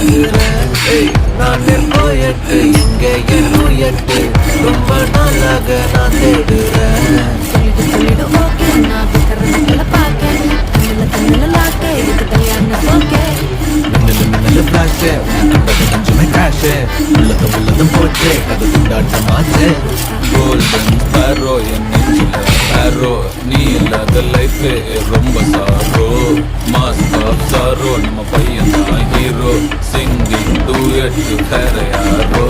தேடுறேன். நானே போயட்டு எங்கே என் உயட்டு ரொம்ப நாளாக நான் தேடுறேன். சொல்லிடு ஓகே நான் விக்கிற பாக்க தண்ணில லாக்கே இது கல்யாணம் ஓகே மின்னலு ஃபிளாஷ் கண்டது கொஞ்சமே கேஷ் உள்ளதும் போச்சே அது துண்டாட்டமாச்சு. கோல்டன் ஸ்பேரோ என் நெஞ்சில ஸ்பேரோ நீ இல்லாத லைஃப் ரொம்ப சாரோ. மாஸ்க் ஆஃப் சாரோ நம்ம பையன் தான் ஹீரோ. சிங்கிங் டூயட் வேற யாரோ.